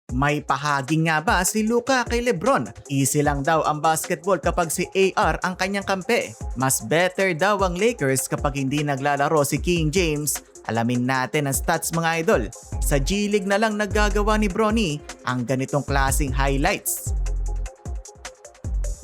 May pahagi nga ba si Luka kay Lebron? Easy lang daw ang basketball kapag si AR ang kanyang kampe. Mas better daw ang Lakers kapag hindi naglalaro si King James. Alamin natin ang stats mga idol. Sa G-League na lang naggagawa ni Bronny ang ganitong klaseng highlights.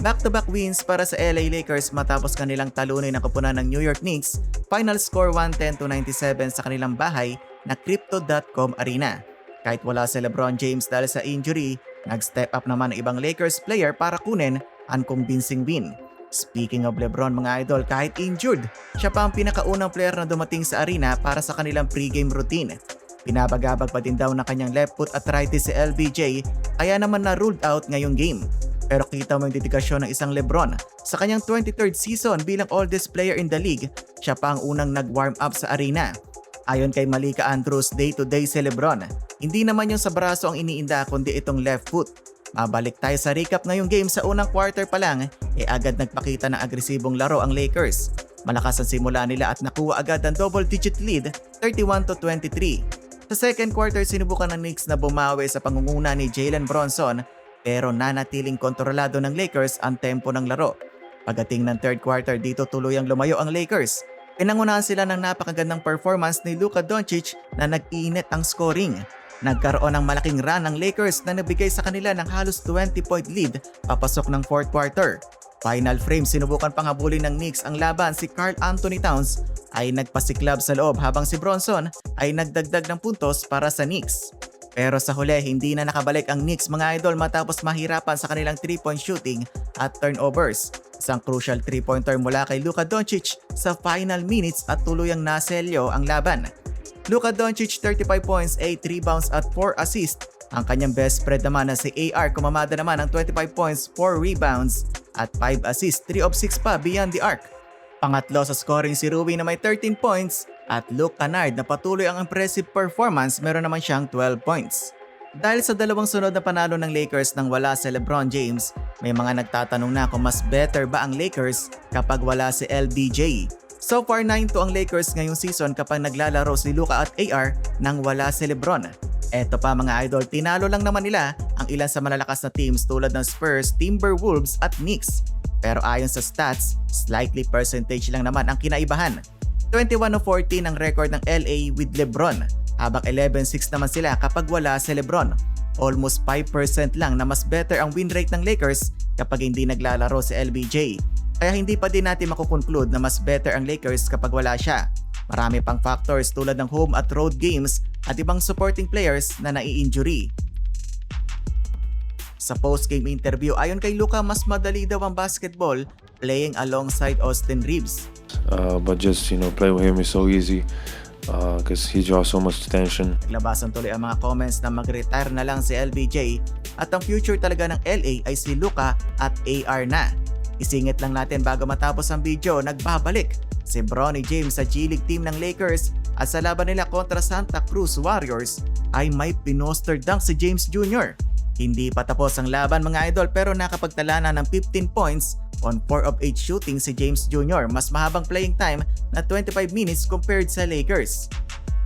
Back-to-back wins para sa LA Lakers matapos kanilang talunin ang koponan ng New York Knicks. Final score 110-97 sa kanilang bahay na Crypto.com Arena. Kahit wala si LeBron James dahil sa injury, nag-step up naman ang ibang Lakers player para kunin ang convincing win. Speaking of LeBron mga idol, kahit injured, siya pa ang pinakaunang player na dumating sa arena para sa kanilang pregame routine. Pinabagabag pa din daw ng kanyang left foot arthritis si LBJ kaya naman na-ruled out ngayong game. Pero kita mo yung dedikasyon ng isang LeBron. Sa kanyang 23rd season bilang oldest player in the league, siya pa ang unang nag-warm up sa arena. Ayon kay Malika Andrews, day-to-day si LeBron. Hindi naman yung sa braso ang iniinda kundi itong left foot. Mabalik tayo sa recap ngayong game. Sa unang quarter pa lang, agad nagpakita ng agresibong laro ang Lakers. Malakas ang simula nila at nakuha agad ang double-digit lead, 31-23. Sa second quarter, sinubukan ng Knicks na bumawi sa pangunguna ni Jalen Brunson pero nanatiling kontrolado ng Lakers ang tempo ng laro. Pagdating ng third quarter, dito tuluyang lumayo ang Lakers. Pinangunahan sila ng napakagandang performance ni Luka Doncic na nag-init ang scoring. Nagkaroon ng malaking run ng Lakers na nabigay sa kanila ng halos 20-point lead papasok ng fourth quarter. Final frame, sinubukan pang habulin ng Knicks ang laban. Si Karl Anthony Towns ay nagpasiklab sa loob habang si Bronson ay nagdagdag ng puntos para sa Knicks. Pero sa huli, hindi na nakabalik ang Knicks mga idol matapos mahirapan sa kanilang 3-point shooting at turnovers. Isang crucial 3-pointer mula kay Luka Doncic sa final minutes at tuluyang naselyo ang laban. Luka Doncic 35 points, 8 rebounds at 4 assists. Ang kanyang best spread naman na si AR kumamada naman ng 25 points, 4 rebounds at 5 assists, 3 of 6 pa beyond the arc. Pangatlo sa scoring si Rui na may 13 points at Luke Kennard na patuloy ang impressive performance, meron naman siyang 12 points. Dahil sa dalawang sunod na panalo ng Lakers nang wala si LeBron James, may mga nagtatanong na kung mas better ba ang Lakers kapag wala si LBJ. So far 9-2 ang Lakers ngayong season kapag naglalaro si Luka at AR nang wala si LeBron. Eto pa mga idol, tinalo lang naman nila ang ilan sa malalakas na teams tulad ng Spurs, Timberwolves at Knicks. Pero ayon sa stats, slightly percentage lang naman ang kinaibahan. 21-14 ang record ng LA with LeBron, habang 11-6 naman sila kapag wala si LeBron. Almost 5% lang na mas better ang win rate ng Lakers kapag hindi naglalaro si LBJ. Kaya hindi pa din natin makukonclude na mas better ang Lakers kapag wala siya. Marami pang factors tulad ng home at road games at ibang supporting players na nai-injury. Sa post-game interview, ayon kay Luka, mas madali daw ang basketball playing alongside Austin Reeves. But just, play with him is so easy because he draws so much attention. Naglabasan tuloy ang mga comments na mag-retire na lang si LBJ at ang future talaga ng LA ay si Luka at AR na. Isingit lang natin bago matapos ang video, nagbabalik si Bronny James sa G-League team ng Lakers at sa laban nila kontra Santa Cruz Warriors ay may pinoster dunk si James Jr. Hindi pa tapos ang laban mga idol pero nakapagtala na ng 15 points on 4 of 8 shooting si James Jr. Mas mahabang playing time na 25 minutes compared sa Lakers.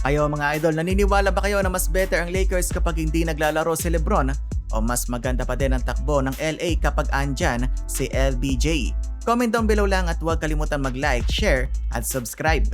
Kayo mga idol, naniniwala ba kayo na mas better ang Lakers kapag hindi naglalaro si LeBron o mas maganda pa din ang takbo ng LA kapag andyan si LBJ? Comment down below lang at huwag kalimutan mag-like, share at subscribe.